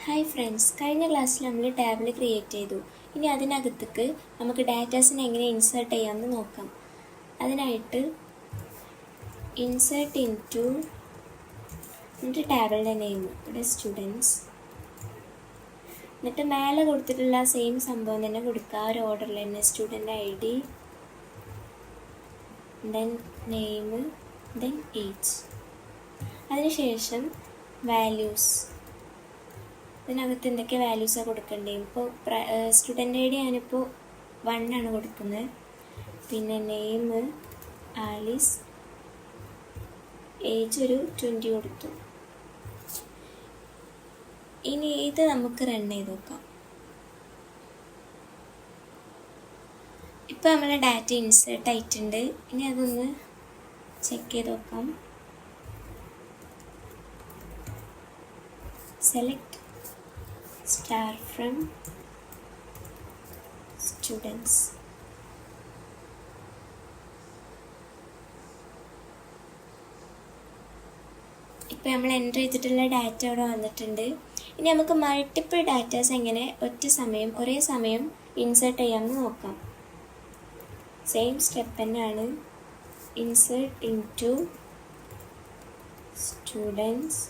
Hi friends, കഴിഞ്ഞ ക്ലാസ്സിൽ നമ്മൾ ടാബിൾ ക്രിയേറ്റ് ചെയ്തു. ഇനി അതിനകത്തേക്ക് നമുക്ക് ഡാറ്റാസിനെ എങ്ങനെ ഇൻസേർട്ട് ചെയ്യാമെന്ന് നോക്കാം. അതിനായിട്ട് ഇൻസേർട്ട് ഇൻറ്റു എന്നിട്ട് ടാബിളിൻ്റെ നെയിം ഇവിടെ സ്റ്റുഡൻസ്, എന്നിട്ട് മേലെ കൊടുത്തിട്ടുള്ള സെയിം സംഭവം തന്നെ കൊടുക്കുക. ഒരു ഓർഡറിൽ തന്നെ student ID, then name, then age. അതിനുശേഷം വാല്യൂസ്, ഇതിനകത്ത് എന്തൊക്കെ വാല്യൂസാണ് കൊടുക്കേണ്ടത്. ഇപ്പോൾ സ്റ്റുഡൻ്റ് ID ഞാനിപ്പോൾ 1 ആണ് കൊടുക്കുന്നത്. പിന്നെ നെയിം ആലീസ്, ഏജ് ഒരു 20 കൊടുത്തു. ഇനി ഇത് നമുക്ക് റൺ ചെയ്ത് നോക്കാം. ഇപ്പോൾ നമ്മളെ ഡാറ്റ ഇൻസേർട്ട് ആയിട്ടുണ്ട്. ഇനി അതൊന്ന് ചെക്ക് ചെയ്ത് നോക്കാം. Select star from students. ഇപ്പോൾ നമ്മൾ എൻ്റർ ചെയ്തിട്ടുള്ള ഡാറ്റ ഇവിടെ വന്നിട്ടുണ്ട്. ഇനി നമുക്ക് മൾട്ടിപ്പിൾ ഡാറ്റാസ് എങ്ങനെ ഒരേ സമയം ഇൻസേർട്ട് ചെയ്യാമെന്ന് നോക്കാം. സെയിം സ്റ്റെപ്പ് തന്നെയാണ്. ഇൻസേർട്ട് ഇൻറ്റു സ്റ്റുഡൻസ്,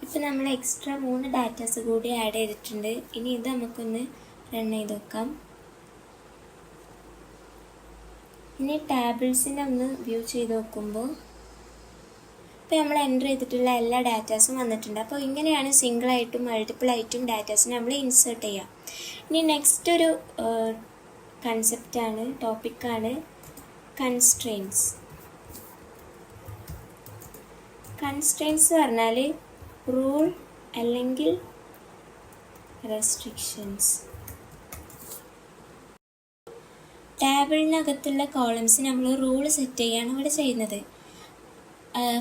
ഇപ്പോൾ നമ്മൾ എക്സ്ട്രാ 3 ഡാറ്റാസ് കൂടി ആഡ് ചെയ്തിട്ടുണ്ട്. ഇനി ഇത് നമുക്കൊന്ന് റൺ ചെയ്ത് നോക്കാം. ഇനി ടാബിൾസിനെ ഒന്ന് വ്യൂ ചെയ്ത് നോക്കുമ്പോൾ ഇപ്പോൾ നമ്മൾ എൻ്റർ ചെയ്തിട്ടുള്ള എല്ലാ ഡാറ്റാസും വന്നിട്ടുണ്ട്. അപ്പോൾ ഇങ്ങനെയാണ് സിംഗിളായിട്ടും മൾട്ടിപ്പിളായിട്ടും ഡാറ്റാസിനെ നമ്മൾ ഇൻസേർട്ട് ചെയ്യുക. ഇനി നെക്സ്റ്റ് ഒരു ടോപ്പിക്കാണ് കൺസ്ട്രെയിൻസ്. കൺസ്ട്രെയിൻസ് പറഞ്ഞാൽ റൂൾ അല്ലെങ്കിൽ റെസ്ട്രിക്ഷൻസ്. ടാബിളിനകത്തുള്ള കോളംസ് നമ്മൾ റൂൾ സെറ്റ് ചെയ്യുകയാണ് ഇവിടെ ചെയ്യുന്നത്.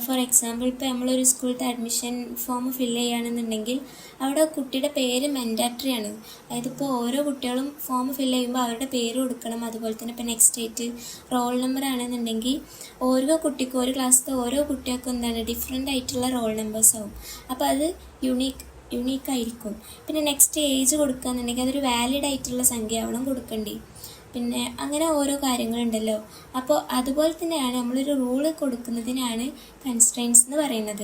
ഫോർ എക്സാമ്പിൾ, ഇപ്പോൾ നമ്മളൊരു സ്കൂളിലത്തെ അഡ്മിഷൻ ഫോം ഫില്ല് ചെയ്യുകയാണെന്നുണ്ടെങ്കിൽ അവിടെ കുട്ടിയുടെ പേര് മാൻഡാറ്ററി ആണ്. അതായത് ഇപ്പോൾ ഓരോ കുട്ടികളും ഫോം ഫില്ല് ചെയ്യുമ്പോൾ അവരുടെ പേര് കൊടുക്കണം. അതുപോലെ തന്നെ ഇപ്പോൾ നെക്സ്റ്റ് ഡേറ്റ്, റോൾ നമ്പർ ആണെന്നുണ്ടെങ്കിൽ ഓരോ കുട്ടിക്കും ഒരു ക്ലാസ്സിലത്തെ ഓരോ കുട്ടികൾക്കും ഡിഫറെൻ്റ് ആയിട്ടുള്ള റോൾ നമ്പേഴ്സ് ആവും. അപ്പോൾ അത് യുണീക്കായിരിക്കും. പിന്നെ നെക്സ്റ്റ് ഏജ് കൊടുക്കുകയെന്നുണ്ടെങ്കിൽ അതൊരു വാലിഡ് ആയിട്ടുള്ള സംഖ്യ ആവണം കൊടുക്കേണ്ടി. പിന്നെ അങ്ങനെ ഓരോ കാര്യങ്ങളുണ്ടല്ലോ. അപ്പോൾ അതുപോലെ തന്നെയാണ് നമ്മളൊരു റൂള് കൊടുക്കുന്നതിനാണ് കൺസ്ട്രെയിൻസ് എന്ന് പറയുന്നത്.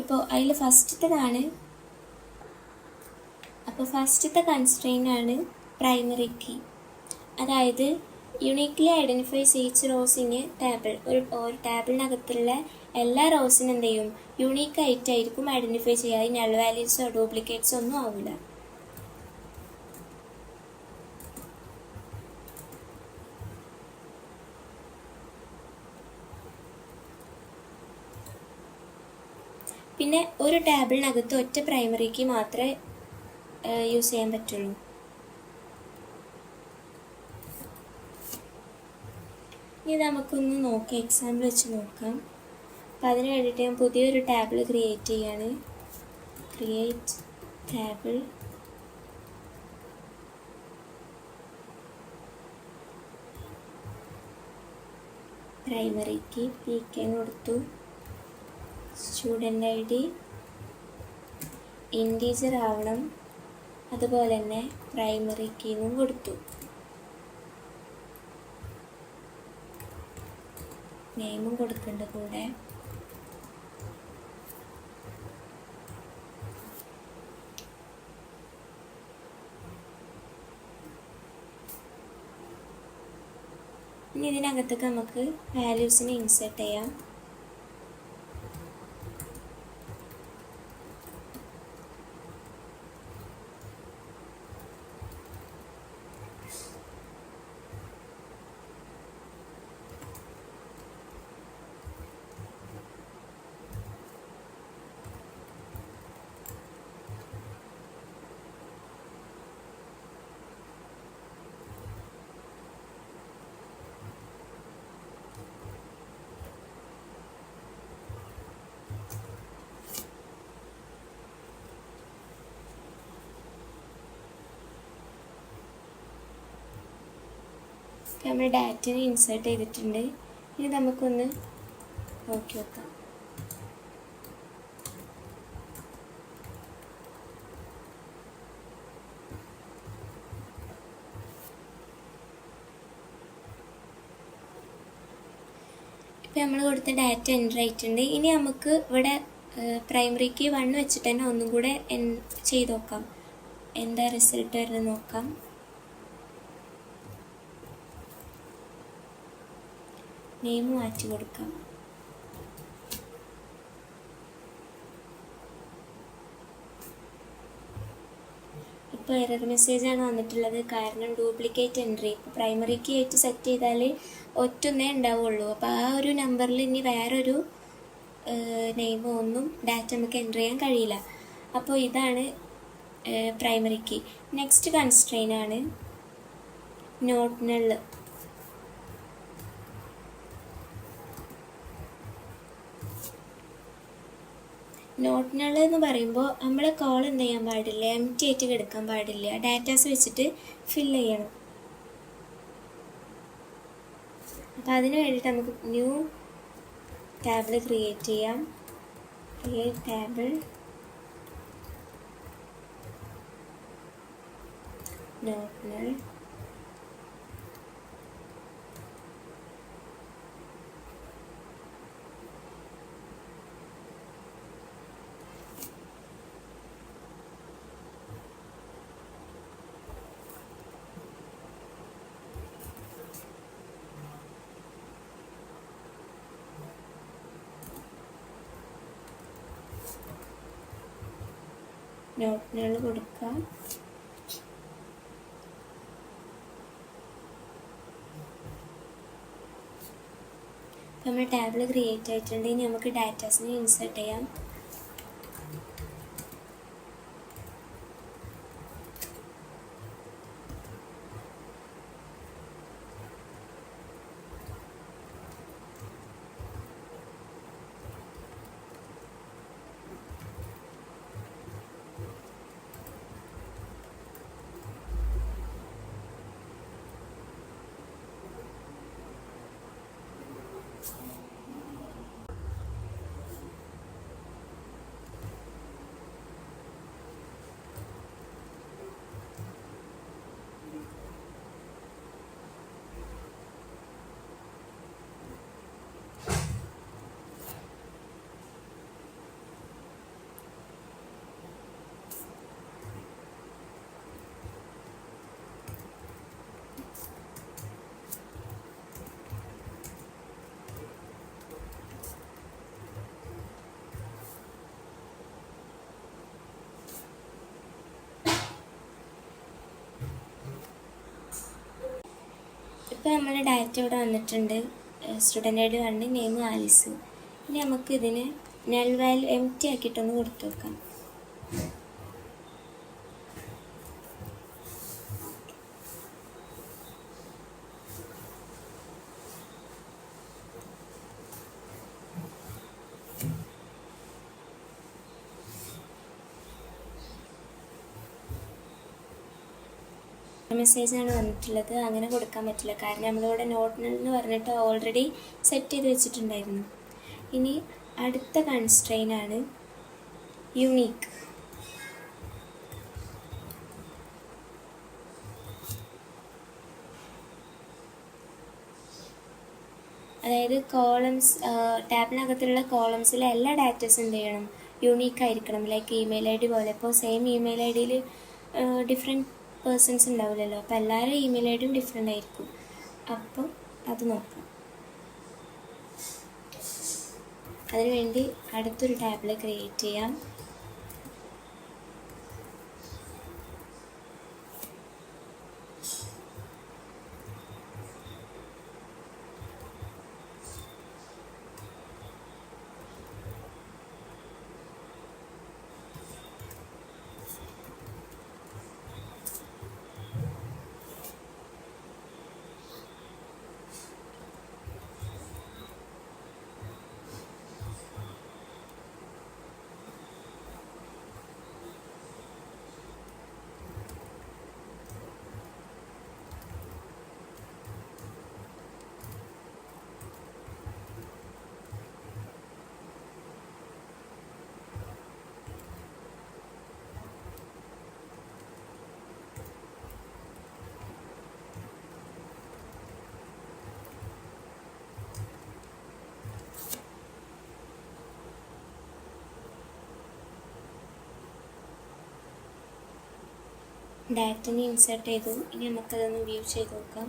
ഇപ്പോൾ അതിൽ ഫസ്റ്റത്തെ കൺസ്ട്രെയിൻ്റ് പ്രൈമറി കീ. അതായത് uniquely identifies each rose in A table. ഒരു ടേബിളിനകത്തുള്ള എല്ലാ റോസിനും എന്ത് ചെയ്യും, യുണീക്കായിട്ടായിരിക്കും ഐഡൻറ്റിഫൈ ചെയ്യുക. ഈ നൾ വാല്യൂസോ ഡ്യൂപ്ലിക്കേറ്റ്സോ ഒന്നും ആവില്ല. പിന്നെ ഒരു ടേബിളിനകത്ത് ഒറ്റ പ്രൈമറി കീ മാത്രമേ യൂസ് ചെയ്യാൻ പറ്റുള്ളൂ. ഇനി നമുക്കൊന്ന് നോക്കാം, എക്സാമ്പിൾ വെച്ച് നോക്കാം. അപ്പം അതിന് വേണ്ടിയിട്ട് ഞാൻ പുതിയൊരു ടേബിൾ ക്രിയേറ്റ് ചെയ്യാണ്. Create table, primary key PK കൊടുത്തു. സ്റ്റുഡൻ്റ് ID ഇൻറ്റീജർ ആവണം. അതുപോലെ തന്നെ പ്രൈമറി കീന്നും കൊടുത്തു. നെയിമും കൊടുക്കേണ്ട കൂടെ. ഇനി ഇതിനകത്തേക്ക് നമുക്ക് വാല്യൂസിനെ ഇൻസേർട്ട് ചെയ്യാം. നമ്മൾ ഡാറ്റനെ ഇൻസേർട്ട് ചെയ്തിട്ടുണ്ട്. ഇനി നമുക്കൊന്ന് നോക്കി വെക്കാം. ഇപ്പം നമ്മൾ കൊടുത്ത ഡാറ്റ എൻ്റർ ആയിട്ടുണ്ട്. ഇനി നമുക്ക് ഇവിടെ പ്രൈമറിക്ക് 1 വെച്ചിട്ട് തന്നെ ഒന്നും കൂടെ ചെയ്ത് നോക്കാം. എന്താ റിസൾട്ട് വരുന്നത് നോക്കാം. നെയിം മാറ്റി കൊടുക്കാം. ഇപ്പോൾ എറർ മെസ്സേജാണ് വന്നിട്ടുള്ളത്, കാരണം ഡ്യൂപ്ലിക്കേറ്റ് എൻട്രി. ഇപ്പോൾ പ്രൈമറിക്ക് ആയിട്ട് സെറ്റ് ചെയ്താൽ ഒറ്റൊന്നേ ഉണ്ടാവുള്ളൂ. അപ്പോൾ ആ ഒരു നമ്പറിൽ ഇനി വേറൊരു നെയിമോ ഒന്നും ഡാറ്റ നമുക്ക് എൻ്റർ ചെയ്യാൻ കഴിയില്ല. അപ്പോൾ ഇതാണ് പ്രൈമറിക്ക്. നെക്സ്റ്റ് കൺസ്ട്രെയിൻ ആണ് നോട്ട് നൾ. നോട്ട് നൾ എന്ന് പറയുമ്പോൾ നമ്മൾ കോൾ എന്ത് ചെയ്യാൻ പാടില്ല, എംപ്റ്റി ആയിട്ട് കിടക്കാൻ പാടില്ല. ഡാറ്റാസ് വെച്ചിട്ട് ഫില്ല് ചെയ്യണം. അപ്പോൾ അതിന് വേണ്ടിയിട്ട് നമുക്ക് ന്യൂ ടാബിൾ ക്രിയേറ്റ് ചെയ്യാം. Create table not null. Not null കൊടുക്കാം. നമ്മൾ ടാബിൾ ക്രിയേറ്റ് ആയിട്ടുണ്ട്. ഇനി നമുക്ക് ഡാറ്റാസിനെ ഇൻസേർട്ട് ചെയ്യാം. ഇപ്പോൾ നമ്മുടെ ഡാറ്റ ഇവിടെ വന്നിട്ടുണ്ട്. Student I D 1, name Alice. ഇനി നമുക്ക് ഇതിന് നൾ വാല്യൂ എംപ്റ്റി ആക്കിയിട്ടൊന്ന് കൊടുത്തു നോക്കാം. മെസ്സേജാണ് വന്നിട്ടുള്ളത്. അങ്ങനെ കൊടുക്കാൻ പറ്റില്ല, കാരണം നമ്മളിവിടെ നോട്ട് നൾ എന്ന് പറഞ്ഞിട്ട് ഓൾറെഡി സെറ്റ് ചെയ്ത് വെച്ചിട്ടുണ്ടായിരുന്നു. ഇനി അടുത്ത കൺസ്ട്രെയിൻ ആണ് യുണീക്ക്. അതായത് കോളംസ്, ടാബിനകത്തുള്ള കോളംസിലെ എല്ലാ ഡാറ്റാസും എന്ത് ചെയ്യണം, യുണീക്ക് ആയിരിക്കണം. ലൈക്ക് ഇമെയിൽ ഐ ഡി പോലെ. ഇപ്പോൾ സെയിം ഇമെയിൽ ഐ ഡിയിൽ ഡിഫറെൻറ്റ് പേഴ്സൺസ് ഉണ്ടാവില്ലല്ലോ. അപ്പോൾ എല്ലാവരും ഇമെയിൽ ഐ ഡിയും ഡിഫറെൻ്റ് ആയിരിക്കും. അപ്പം അത് നോക്കാം. അതിനുവേണ്ടി അടുത്തൊരു ടാബിൽ ക്രിയേറ്റ് ചെയ്യാം. ഡാറ്റനെ ഇൻസേർട്ട് ചെയ്തു. ഇനി നമുക്കതൊന്ന് വ്യൂ ചെയ്ത് നോക്കാം.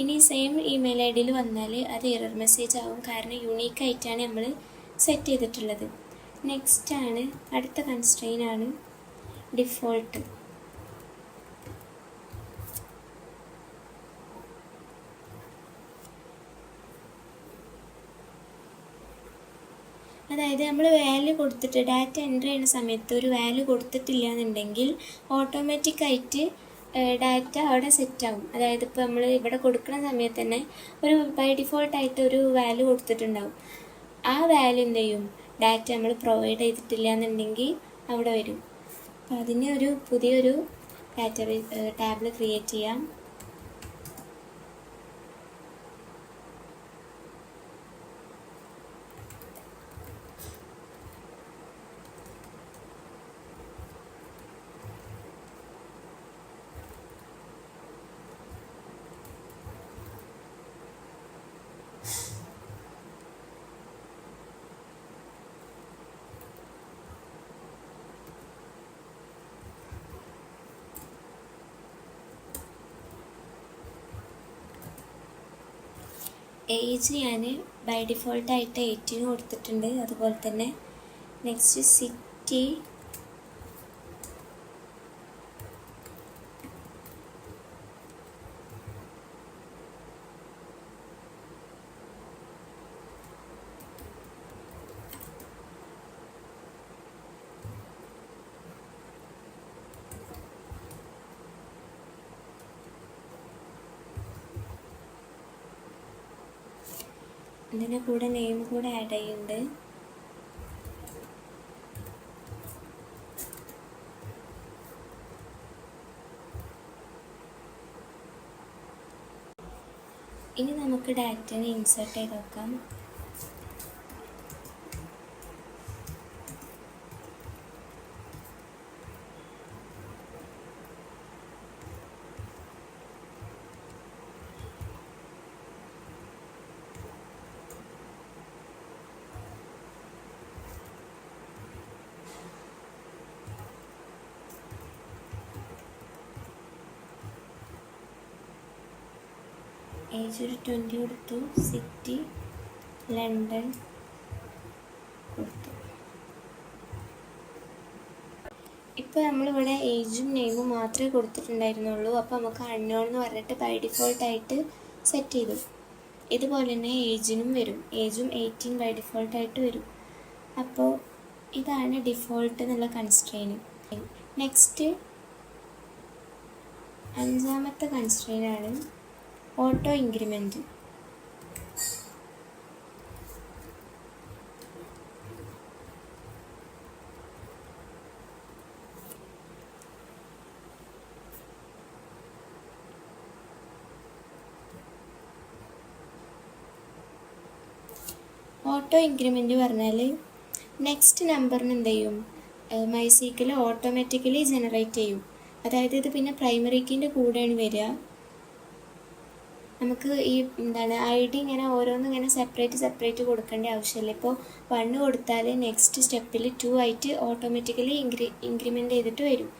ഇനി സെയിം ഇമെയിൽ ഐ ഡിയിൽ വന്നാൽ അത് എറർ മെസ്സേജ് ആവും, കാരണം യുണീക്ക് ആയിട്ടാണ് നമ്മൾ സെറ്റ് ചെയ്തിട്ടുള്ളത്. നെക്സ്റ്റ് ആണ് അടുത്ത കൺസ്ട്രെയിൻ ആണ് ഡിഫോൾട്ട്. അതായത് നമ്മൾ വാല്യൂ കൊടുത്തിട്ട് ഡാറ്റ എൻ്റർ ചെയ്യുന്ന സമയത്ത് ഒരു വാല്യൂ കൊടുത്തിട്ടില്ല എന്നുണ്ടെങ്കിൽ ഓട്ടോമാറ്റിക്കായിട്ട് ഡാറ്റ അവിടെ സെറ്റാവും. അതായത് ഇപ്പോൾ നമ്മൾ ഇവിടെ കൊടുക്കുന്ന സമയത്ത് തന്നെ ഒരു ബൈ ഡിഫോൾട്ടായിട്ട് ഒരു വാല്യൂ കൊടുത്തിട്ടുണ്ടാവും. ആ വാല്യൂ എന്ത് ചെയ്യും, ഡാറ്റ നമ്മൾ പ്രൊവൈഡ് ചെയ്തിട്ടില്ല എന്നുണ്ടെങ്കിൽ അവിടെ വരും. അപ്പോൾ അതിന് ഒരു പുതിയൊരു ടാബിൾ ക്രിയേറ്റ് ചെയ്യാം. ഏജ് ഞാൻ ബൈ ഡിഫോൾട്ടായിട്ട് 18 കൊടുത്തിട്ടുണ്ട്. അതുപോലെ തന്നെ നെക്സ്റ്റ് സിറ്റി ഇതിൻ്റെ കൂടെ നെയിം കൂടെ ആഡ് ചെയ്യുന്നുണ്ട്. ഇനി നമുക്ക് ഡാറ്റനെ ഇൻസേർട്ട് ചെയ്ത് നോക്കാം. ഏജ് ഒരു 20 കൊടുത്തു. സിറ്റി ലണ്ടൻ കൊടുത്തു. ഇപ്പോൾ നമ്മളിവിടെ ഏജും നെയിമും മാത്രമേ കൊടുത്തിട്ടുണ്ടായിരുന്നുള്ളൂ. അപ്പോൾ നമുക്ക് അൺനോൺ എന്ന് പറഞ്ഞിട്ട് ബൈ ഡിഫോൾട്ടായിട്ട് സെറ്റ് ചെയ്തു. ഇതുപോലെ തന്നെ ഏജിനും വരും. ഏജും 18 ബൈ ഡിഫോൾട്ടായിട്ട് വരും. അപ്പോൾ ഇതാണ് ഡിഫോൾട്ട് എന്നുള്ള constrain. Next 5ാമത്തെ കൺസ്ട്രെയിനാണ് auto increment. Auto increment പറഞ്ഞാൽ നെക്സ്റ്റ് നമ്പറിന് എന്ത് ചെയ്യും, മൈസീക്കിൾ ഓട്ടോമാറ്റിക്കലി ജനറേറ്റ് ചെയ്യും. അതായത് ഇത് പിന്നെ പ്രൈമറി കീൻ്റെ കൂടെയാണ് വരിക. നമുക്ക് ഈ ID ഇങ്ങനെ ഓരോന്നും ഇങ്ങനെ സെപ്പറേറ്റ് കൊടുക്കേണ്ട ആവശ്യമില്ല. ഇപ്പോൾ 1 കൊടുത്താൽ നെക്സ്റ്റ് സ്റ്റെപ്പിൽ 2 ആയിട്ട് ഓട്ടോമാറ്റിക്കലി ഇൻക്രിമെൻ്റ് ചെയ്തിട്ട് വരും.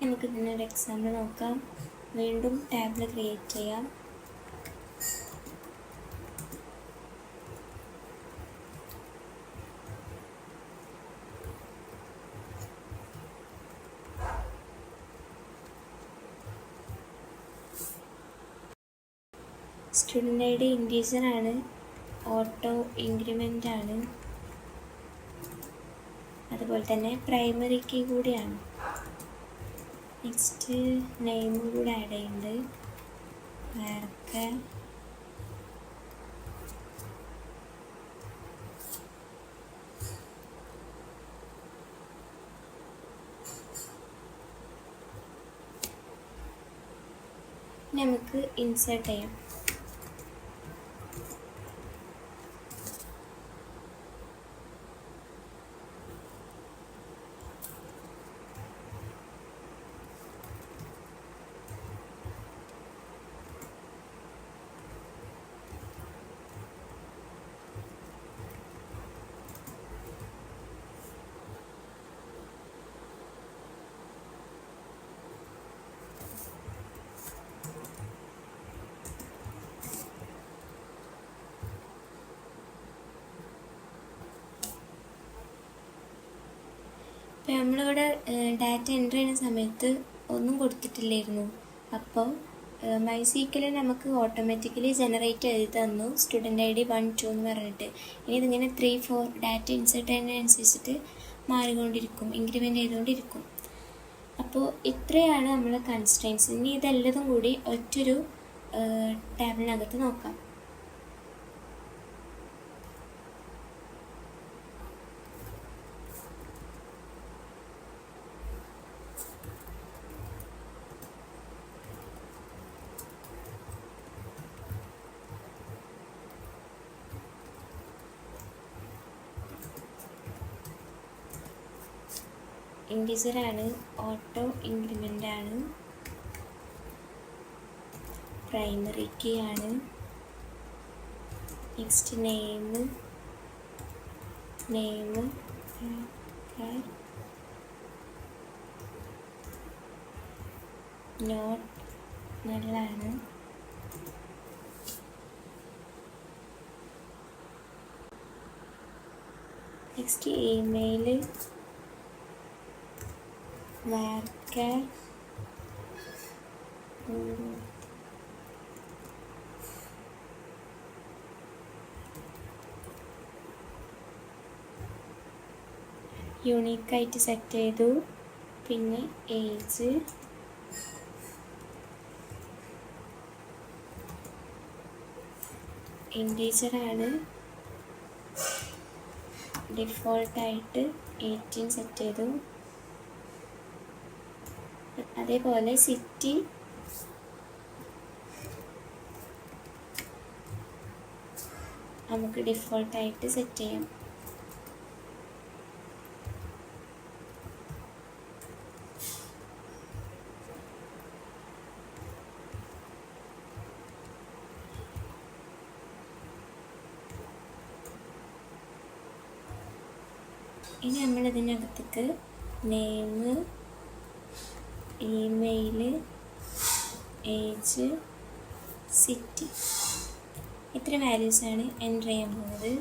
നമുക്ക് ഇതിനൊരു എക്സാമ്പിൾ നോക്കാം. വീണ്ടും ടാബിൾ ക്രിയേറ്റ് ചെയ്യാം. സ്റ്റുഡൻ്റ് ID ഇൻറ്റീജർ ആണ്, ഓട്ടോ ഇൻക്രിമെൻ്റ് ആണ്, അതുപോലെ തന്നെ പ്രൈമറി കീ കൂടിയാണ്. നെക്സ്റ്റ് നെയിമും കൂടെ ആഡ് ചെയ്യുന്നുണ്ട്. വേറെ നമുക്ക് ഇൻസേർട്ട് ചെയ്യാം. ഇപ്പോൾ നമ്മളിവിടെ ഡാറ്റ എൻ്റർ ചെയ്യുന്ന സമയത്ത് ഒന്നും കൊടുത്തിട്ടില്ലായിരുന്നു. അപ്പോൾ MySQL നമുക്ക് ഓട്ടോമാറ്റിക്കലി ജനറേറ്റ് ചെയ്ത് തന്നു സ്റ്റുഡൻ്റ് ID 1 2 എന്ന് പറഞ്ഞിട്ട്. ഇനി ഇതിങ്ങനെ 3 4 ഡാറ്റ ഇൻസേർട്ട് ചെയ്യുന്നതിനനുസരിച്ചിട്ട് മാറിക്കൊണ്ടിരിക്കും, ഇൻക്രിമെൻ്റ് ചെയ്തുകൊണ്ടിരിക്കും. അപ്പോൾ ഇത്രയാണ് നമ്മളെ കൺസ്ട്രെയിൻസ്. ഇനി ഇതെല്ലതും കൂടി ഒറ്റൊരു ടാബിനകത്ത് നോക്കാം. ഇൻറ്റീജർ ആണ്, ഓട്ടോ ഇൻക്രിമെൻ്റ് ആണ്, പ്രൈമറി കീ ആണ്, നെക്സ്റ്റ് നെയിം നോട്ട് നല്ലാണ്, നെക്സ്റ്റ് ഇമെയിൽ varchar യൂണിക് ആയിട്ട് സെറ്റ് ചെയ്തു. പിന്നെ ഏജ്, ഇൻറ്റീജർ ആണ്, ഡിഫോൾട്ടായിട്ട് 18 സെറ്റ് ചെയ്തു. അതേപോലെ സിറ്റി നമുക്ക് ഡിഫോൾട്ടായിട്ട് സെറ്റ് ചെയ്യാം. ഇനി നമ്മളിതിനകത്തേക്ക് നെയിം, ഇമെയിൽ, ഏജ്, സിറ്റി ഇത്ര വാല്യൂസാണ് എൻ്റർ ചെയ്യാൻ പോകുന്നത്.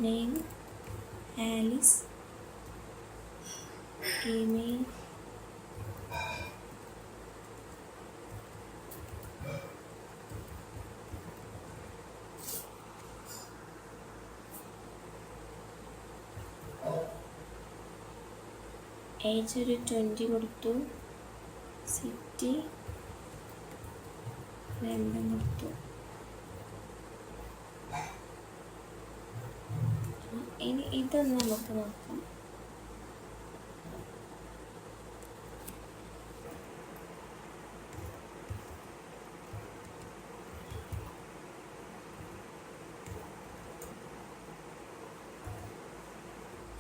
നെയിം ആലിസ്, ഇമെയിൽ ഏജ് ഒരു 20 കൊടുത്തു, സിറ്റി 2 കൊടുത്തു. ഇനി ഇതൊന്ന് നമുക്ക് നോക്കാം.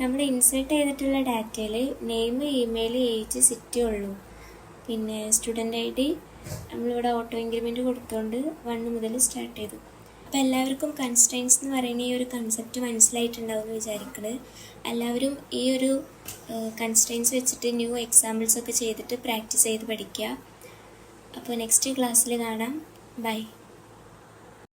നമ്മൾ ഇൻസേർട്ട് ചെയ്തിട്ടുള്ള ഡാറ്റയിൽ നെയിം, ഇമെയിൽ, ഏജ്, സിറ്റി ഉള്ളൂ. പിന്നെ സ്റ്റുഡൻ്റ് ഐ ഡി നമ്മളിവിടെ ഓട്ടോ ഇൻക്രിമെൻറ്റ് കൊടുത്തുകൊണ്ട് 1 മുതൽ സ്റ്റാർട്ട് ചെയ്തു. അപ്പോൾ എല്ലാവർക്കും കൺസ്ട്രെയിൻസ് എന്ന് പറയുന്ന ഈ ഒരു കൺസെപ്റ്റ് മനസ്സിലായിട്ടുണ്ടാവും എന്ന് വിചാരിക്കുന്നത്. എല്ലാവരും ഈ ഒരു കൺസ്ട്രെയിൻസ് വെച്ചിട്ട് ന്യൂ എക്സാമ്പിൾസൊക്കെ ചെയ്തിട്ട് പ്രാക്ടീസ് ചെയ്ത് പഠിക്കുക. അപ്പോൾ നെക്സ്റ്റ് ക്ലാസ്സിൽ കാണാം. ബൈ.